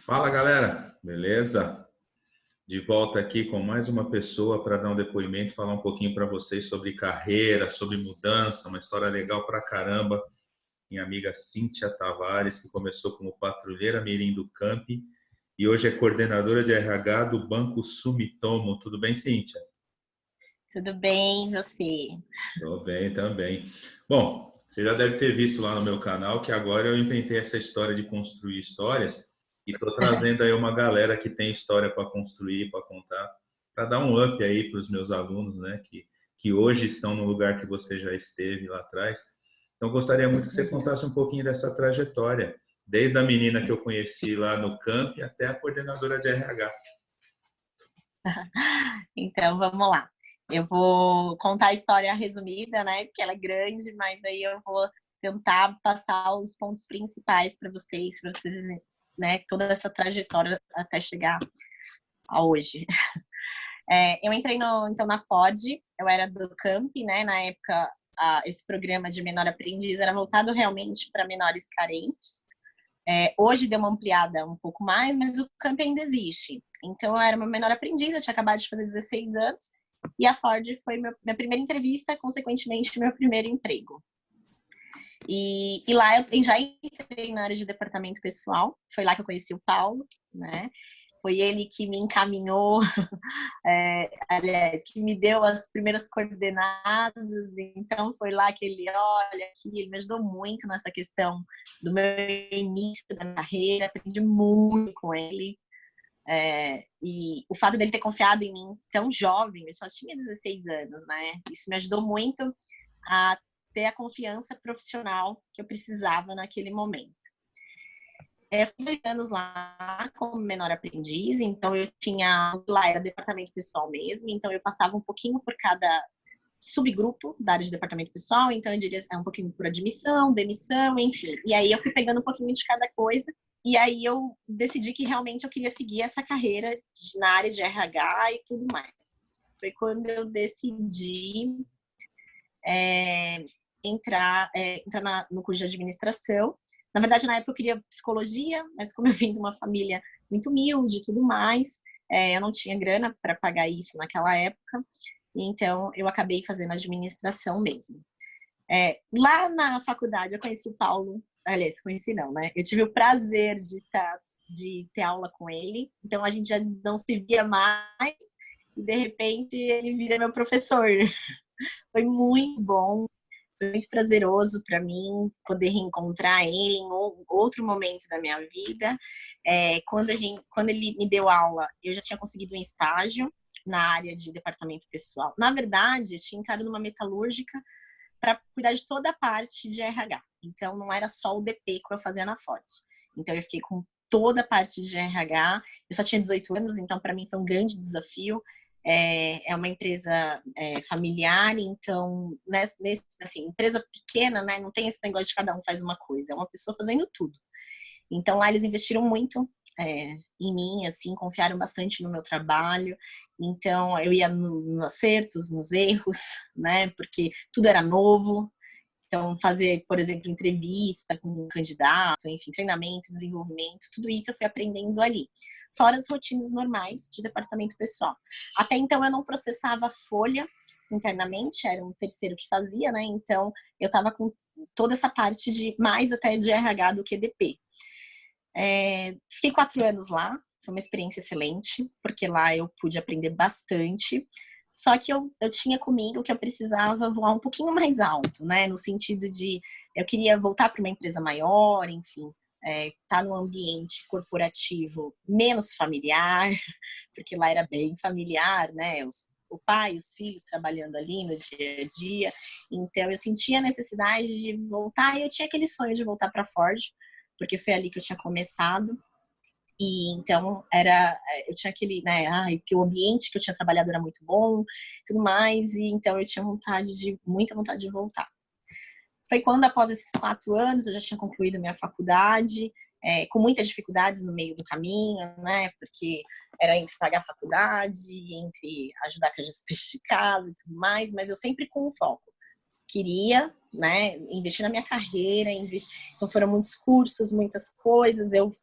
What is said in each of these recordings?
Fala galera, beleza? De volta aqui com mais uma pessoa para dar um depoimento, falar um pouquinho para vocês sobre carreira, sobre mudança, uma história legal pra caramba. Minha amiga Cíntia Tavares, que começou como patrulheira mirim do Camp e hoje é coordenadora de RH do Banco Sumitomo. Tudo bem, Cíntia? Tudo bem, você? Tô bem também. Bom, você já deve ter visto lá no meu canal que agora eu inventei essa história de construir histórias e estou trazendo aí uma galera que tem história para construir, para contar, para dar um up aí para os meus alunos, né, que hoje estão no lugar que você já esteve lá atrás. Então, gostaria muito que você contasse um pouquinho dessa trajetória, desde a menina que eu conheci lá no camp até a coordenadora de RH. Então, vamos lá. Eu vou contar a história resumida, né? Porque ela é grande, mas aí eu vou tentar passar os pontos principais para vocês, né? Toda essa trajetória até chegar a hoje. Eu entrei então na Ford, eu era do Camp, né? Na época, esse programa de menor aprendiz era voltado realmente para menores carentes. Hoje deu uma ampliada um pouco mais, mas o camp ainda existe. Então, eu era uma menor aprendiz, eu tinha acabado de fazer 16 anos, e a Ford foi minha primeira entrevista, consequentemente, meu primeiro emprego. E lá eu já entrei na área de departamento pessoal, foi lá que eu conheci o Paulo, né? Foi ele que me encaminhou, aliás, que me deu as primeiras coordenadas, então foi lá que ele, olha, aqui, ele me ajudou muito nessa questão do meu início da minha carreira, aprendi muito com ele, e o fato dele ter confiado em mim tão jovem, eu só tinha 16 anos, né, isso me ajudou muito a ter a confiança profissional que eu precisava naquele momento. Fui 2 anos lá como menor aprendiz, então eu tinha, lá era departamento pessoal mesmo, então eu passava um pouquinho por cada subgrupo da área de departamento pessoal, então eu diria um pouquinho por admissão, demissão, enfim. E aí eu fui pegando um pouquinho de cada coisa, e aí eu decidi que realmente eu queria seguir essa carreira na área de RH e tudo mais. Foi quando eu decidi entrar no curso de administração. Na verdade, na época eu queria psicologia, mas como eu vim de uma família muito humilde e tudo mais, eu não tinha grana para pagar isso naquela época, então eu acabei fazendo administração mesmo. Lá na faculdade eu conheci o Paulo, aliás, conheci não, né? Eu tive o prazer de ter aula com ele, então a gente já não se via mais, e de repente ele vira meu professor. Foi muito bom, foi muito prazeroso para mim poder reencontrar ele em outro momento da minha vida. Quando ele me deu aula, eu já tinha conseguido um estágio na área de departamento pessoal. Na verdade, eu tinha entrado numa metalúrgica para cuidar de toda a parte de RH. Então, não era só o DP que eu fazia na Ford. Então, eu fiquei com toda a parte de RH. Eu só tinha 18 anos, então, para mim, foi um grande desafio. É uma empresa familiar, então, assim, empresa pequena, né, não tem esse negócio de cada um faz uma coisa, é uma pessoa fazendo tudo. Então, lá eles investiram muito em mim, assim, confiaram bastante no meu trabalho. Então, eu ia nos acertos, nos erros, né, porque tudo era novo. Então, fazer, por exemplo, entrevista com um candidato, enfim, treinamento, desenvolvimento, tudo isso eu fui aprendendo ali. Fora as rotinas normais de departamento pessoal. Até então, eu não processava folha internamente, era um terceiro que fazia, né? Então, eu estava com toda essa parte de mais até de RH do que DP. Fiquei 4 anos lá, foi uma experiência excelente, porque lá eu pude aprender bastante. Só que eu tinha comigo que eu precisava voar um pouquinho mais alto, né? No sentido de eu queria voltar para uma empresa maior, enfim, tá num ambiente corporativo menos familiar, porque lá era bem familiar, né? O pai, os filhos trabalhando ali no dia a dia. Então eu sentia a necessidade de voltar e eu tinha aquele sonho de voltar para a Ford, porque foi ali que eu tinha começado. E então eu tinha aquele, né, que o ambiente que eu tinha trabalhado era muito bom, tudo mais, e então eu tinha muita vontade de voltar. Foi quando, após esses 4 anos, eu já tinha concluído minha faculdade, com muitas dificuldades no meio do caminho, né, porque era entre pagar a faculdade, entre ajudar com as despesas de casa e tudo mais, mas eu sempre com um foco. Queria, né, investir na minha carreira, então foram muitos cursos, muitas coisas, eu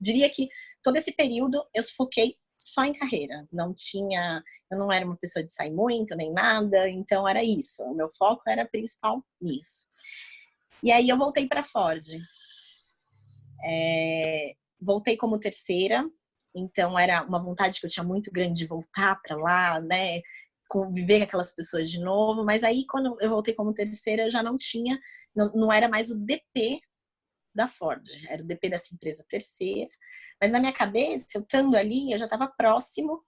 diria que todo esse período eu foquei só em carreira. Eu não era uma pessoa de sair muito, nem nada, então era isso. O meu foco era principal nisso. E aí eu voltei para a Ford. Voltei como terceira, então era uma vontade que eu tinha muito grande de voltar para lá, né? Conviver com aquelas pessoas de novo. Mas aí, quando eu voltei como terceira, eu já não era mais o DP da Ford, era o DP dessa empresa terceira. Mas na minha cabeça, eu estando ali, eu já estava próximo,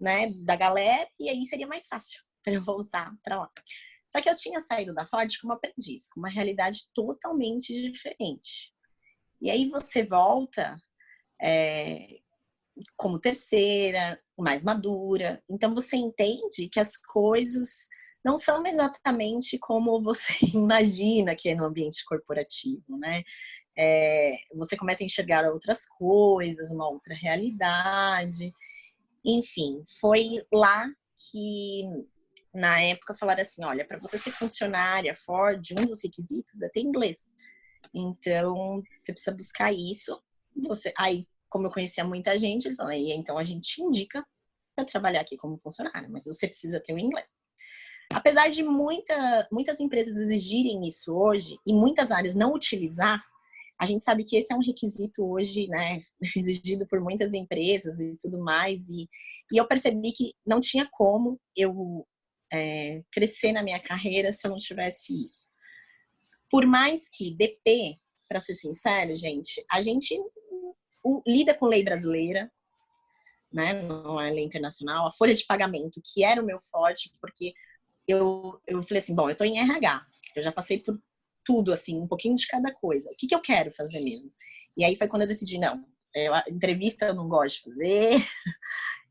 né, da galera, e aí seria mais fácil para eu voltar para lá. Só que eu tinha saído da Ford como aprendiz, com uma realidade totalmente diferente. E aí você volta como terceira, mais madura. Então você entende que as coisas não são exatamente como você imagina que é no ambiente corporativo, né? Você começa a enxergar outras coisas, uma outra realidade. Enfim, foi lá que, na época, falaram assim, olha, para você ser funcionária Ford, um dos requisitos é ter inglês. Então, você precisa buscar isso. Aí, como eu conhecia muita gente, eles falaram, então a gente te indica para trabalhar aqui como funcionária, mas você precisa ter o inglês. Apesar de muitas empresas exigirem isso hoje e muitas áreas não utilizar, a gente sabe que esse é um requisito hoje, né, exigido por muitas empresas e tudo mais, e eu percebi que não tinha como eu crescer na minha carreira se eu não tivesse isso. Por mais que DP, para ser sincero, gente, a gente lida com lei brasileira, né, não é lei internacional, a folha de pagamento, que era o meu forte, porque eu falei assim, bom, eu tô em RH, eu já passei por tudo, assim, um pouquinho de cada coisa. O que eu quero fazer mesmo? E aí foi quando eu decidi, não, entrevista eu não gosto de fazer,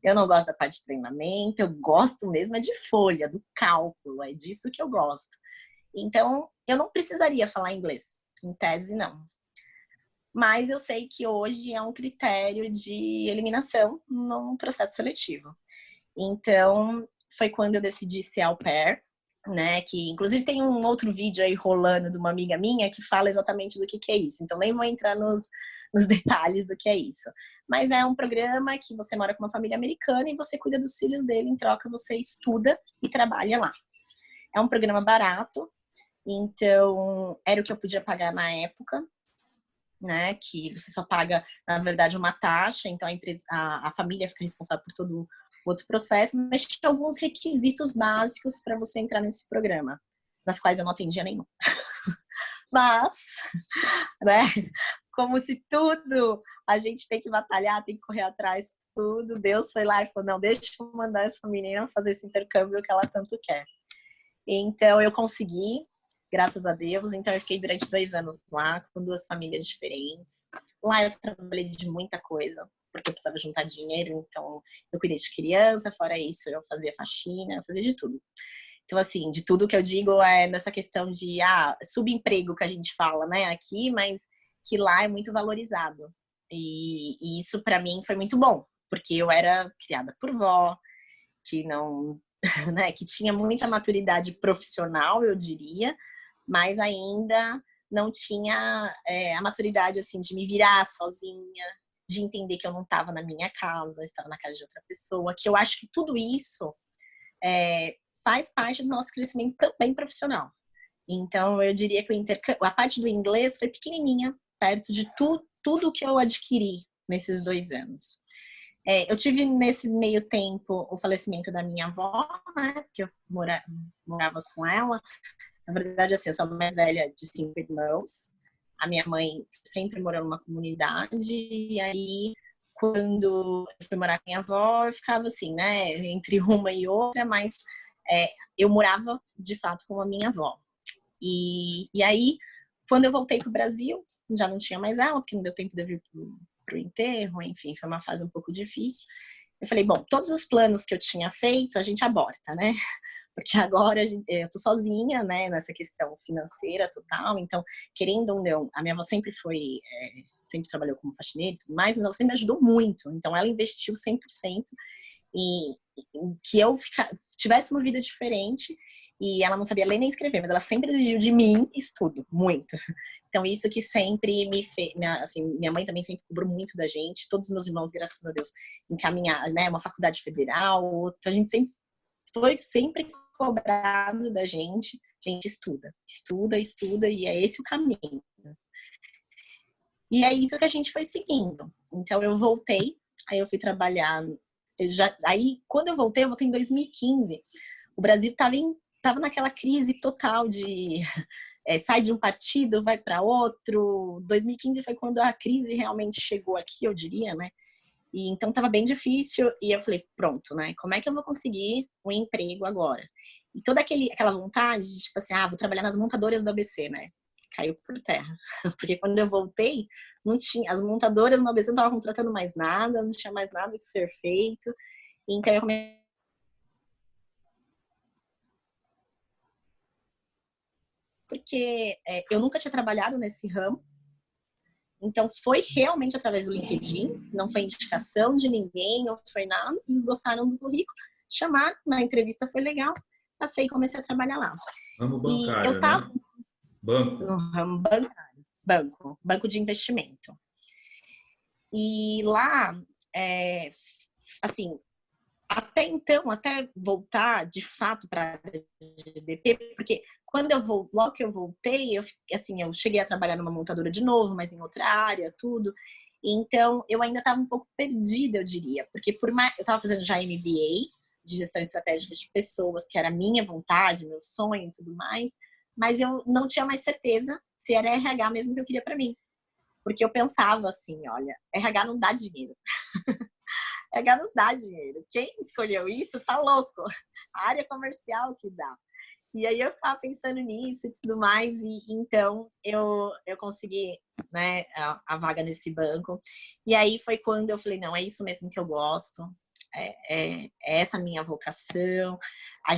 eu não gosto da parte de treinamento, eu gosto mesmo é de folha, do cálculo, é disso que eu gosto. Então, eu não precisaria falar inglês, em tese não. Mas eu sei que hoje é um critério de eliminação num processo seletivo. Então, foi quando eu decidi ser au pair, né? Que inclusive tem um outro vídeo aí rolando de uma amiga minha que fala exatamente do que é isso. Então, nem vou entrar nos detalhes do que é isso. Mas é um programa que você mora com uma família americana e você cuida dos filhos dele, em troca você estuda e trabalha lá. É um programa barato, então era o que eu podia pagar na época, né? Que você só paga, na verdade, uma taxa, então a família fica responsável por todo o outro processo, mas tinha alguns requisitos básicos para você entrar nesse programa, das quais eu não atendia nenhum. Mas, né? Como se tudo a gente tem que batalhar, tem que correr atrás, tudo. Deus foi lá e falou, não, deixa eu mandar essa menina fazer esse intercâmbio que ela tanto quer. Então, eu consegui, graças a Deus. Então, eu fiquei durante 2 anos lá, com 2 famílias diferentes. Lá eu trabalhei de muita coisa, porque eu precisava juntar dinheiro. Então, eu cuidei de criança, fora isso, eu fazia faxina, eu fazia de tudo. Então, assim, de tudo que eu digo é nessa questão de subemprego que a gente fala, né, aqui, mas que lá é muito valorizado. E isso, para mim, foi muito bom, porque eu era criada por vó, que não... né, que tinha muita maturidade profissional, eu diria, mas ainda não tinha a maturidade, assim, de me virar sozinha, de entender que eu não estava na minha casa, estava na casa de outra pessoa, que eu acho que tudo isso faz parte do nosso crescimento também profissional. Então, eu diria que a parte do inglês foi pequenininha, perto de tudo que eu adquiri nesses 2 anos. Eu tive nesse meio tempo o falecimento da minha avó, né? Porque eu morava com ela. Na verdade, assim, eu sou a mais velha de 5 irmãos. A minha mãe sempre morou numa comunidade. E aí, quando eu fui morar com minha avó, eu ficava assim, né? Entre uma e outra, mas eu morava, de fato, com a minha avó. E aí, quando eu voltei para o Brasil, já não tinha mais ela, porque não deu tempo de eu vir para o enterro, enfim, foi uma fase um pouco difícil. Eu falei, bom, todos os planos que eu tinha feito, a gente aborta, né? Porque agora eu tô sozinha, né, nessa questão financeira total, então, querendo ou não, a minha avó sempre sempre trabalhou como faxineira e tudo mais, mas ela sempre me ajudou muito, então ela investiu 100%, e que eu tivesse uma vida diferente. E ela não sabia ler nem escrever, mas ela sempre exigiu de mim estudo, muito. Então, isso que sempre me fez... Assim, minha mãe também sempre cobrou muito da gente. Todos os meus irmãos, graças a Deus, encaminharam, né? Uma faculdade federal. Então, a gente sempre foi sempre cobrado da gente. Gente, estuda, estuda, estuda, e é esse o caminho. E é isso que a gente foi seguindo. Então, eu voltei, aí eu fui trabalhar... Aí, quando eu voltei em 2015. O Brasil estava naquela crise total de sai de um partido, vai para outro. 2015 foi quando a crise realmente chegou aqui, eu diria, né? E então estava bem difícil e eu falei, pronto, né? Como é que eu vou conseguir um emprego agora? E toda aquela vontade de, tipo assim, vou trabalhar nas montadoras do ABC, né? Caiu por terra. Porque quando eu voltei, não tinha, as montadoras no ABC não estavam contratando mais nada, não tinha mais nada que ser feito. Então eu comecei porque eu nunca tinha trabalhado nesse ramo. Então, foi realmente através do LinkedIn, não foi indicação de ninguém, não foi nada. Eles gostaram do currículo, chamaram, na entrevista foi legal, passei e comecei a trabalhar lá. Ramo E eu bancário, tava né? Banco. no ramo bancário, banco de investimento. E lá, assim, até então, até voltar de fato para a área de DP, porque logo que eu voltei, eu cheguei a trabalhar numa montadora de novo, mas em outra área, tudo. Então, eu ainda estava um pouco perdida, eu diria, porque eu estava fazendo já MBA, de gestão estratégica de pessoas, que era a minha vontade, meu sonho e tudo mais, mas eu não tinha mais certeza se era RH mesmo que eu queria para mim. Porque eu pensava assim, olha, RH não dá dinheiro. RH não dá dinheiro. Quem escolheu isso tá louco. A área comercial que dá. E aí eu ficava pensando nisso e tudo mais, e então eu consegui, né, a vaga nesse banco. E aí foi quando eu falei, não, é isso mesmo que eu gosto, é essa a minha vocação. A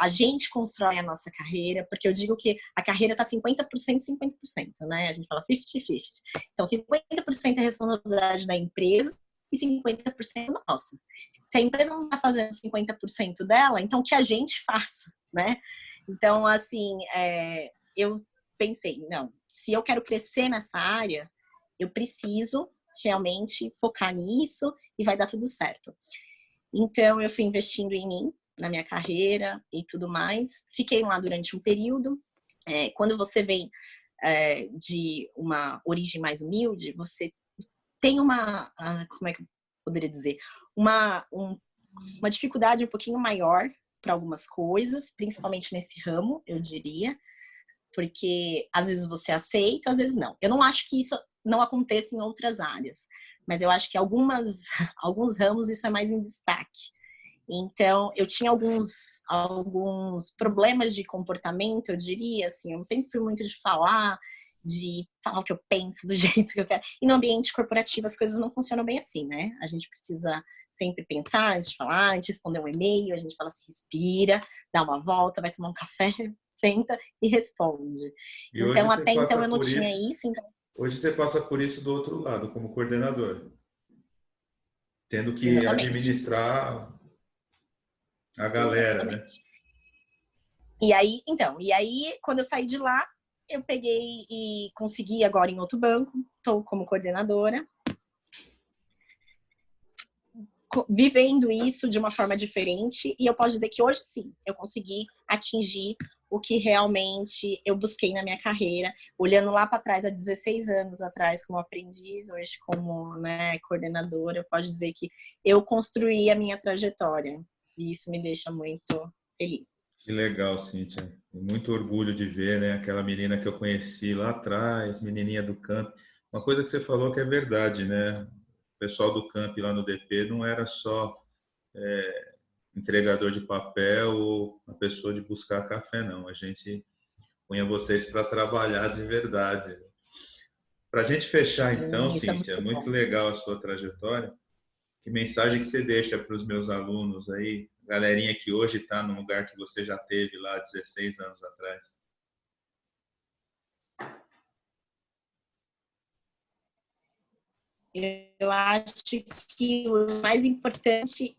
gente constrói a nossa carreira, porque eu digo que a carreira tá 50%, 50%, né? A gente fala 50-50. Então, 50% é responsabilidade da empresa e 50% nossa. Se a empresa não está fazendo 50% dela, então que a gente faça, né? Então, assim, eu pensei, não, se eu quero crescer nessa área, eu preciso realmente focar nisso e vai dar tudo certo. Então, eu fui investindo em mim, na minha carreira e tudo mais. Fiquei lá durante um período. Quando você vem de uma origem mais humilde, você tem como é que eu poderia dizer? Uma dificuldade um pouquinho maior para algumas coisas, principalmente nesse ramo, eu diria, porque às vezes você aceita, às vezes não. Eu não acho que isso não aconteça em outras áreas, mas eu acho que alguns ramos isso é mais em destaque. Então, eu tinha alguns problemas de comportamento, eu diria, assim, eu sempre fui muito de falar o que eu penso, do jeito que eu quero. E no ambiente corporativo as coisas não funcionam bem assim, né? A gente precisa sempre pensar antes de falar, antes de responder um e-mail, a gente fala assim, respira, dá uma volta, vai tomar um café, senta e responde. E hoje Então, você até então passa eu não por tinha isso. isso. Então... Hoje você passa por isso do outro lado, como coordenador, tendo que Exatamente. administrar a galera, né? Exatamente. E aí, quando eu saí de lá, eu peguei e consegui agora em outro banco, estou como coordenadora, vivendo isso de uma forma diferente, e eu posso dizer que hoje sim, eu consegui atingir o que realmente eu busquei na minha carreira, olhando lá para trás, há 16 anos atrás, como aprendiz, hoje como, né, coordenadora, eu posso dizer que eu construí a minha trajetória, e isso me deixa muito feliz. Que legal, Cíntia. Muito orgulho de ver, né? Aquela menina que eu conheci lá atrás, menininha do camp. Uma coisa que você falou que é verdade, né? O pessoal do camp lá no DP não era só entregador de papel ou a pessoa de buscar café, não. A gente punha vocês para trabalhar de verdade. Para a gente fechar, então, Isso é Cíntia, é muito muito bom. legal a sua trajetória. Que mensagem que você deixa para os meus alunos aí, galerinha que hoje está no lugar que você já teve lá 16 anos atrás? Eu acho que o mais importante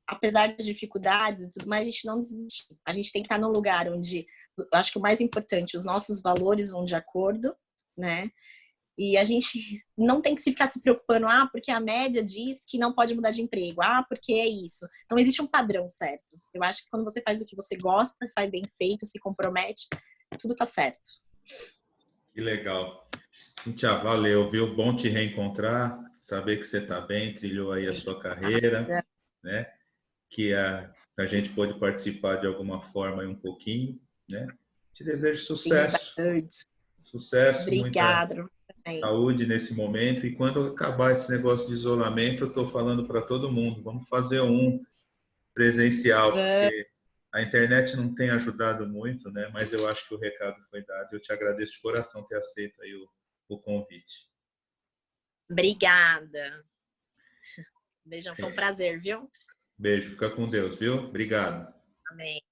apesar das dificuldades e tudo mais, a gente não desistir. A gente tem que estar num lugar onde, eu acho que o mais importante, os nossos valores vão de acordo, né? E a gente não tem que ficar se preocupando, porque a média diz que não pode mudar de emprego, porque é isso. Não existe um padrão certo. Eu acho que quando você faz o que você gosta, faz bem feito, se compromete, tudo tá certo. Que legal. Cíntia, valeu, viu? Bom te reencontrar, saber que você está bem, trilhou aí a sua carreira, né? Que a gente pôde participar de alguma forma aí um pouquinho, né? Te desejo sucesso. Sucesso, obrigada, muita saúde nesse momento. E quando acabar esse negócio de isolamento, eu estou falando para todo mundo, vamos fazer um presencial, porque a internet não tem ajudado muito, né? Mas eu acho que o recado foi dado. Eu te agradeço de coração ter aceito aí o convite. Obrigada. Beijão, foi um prazer, viu? Beijo, fica com Deus, viu? Obrigado. Amém.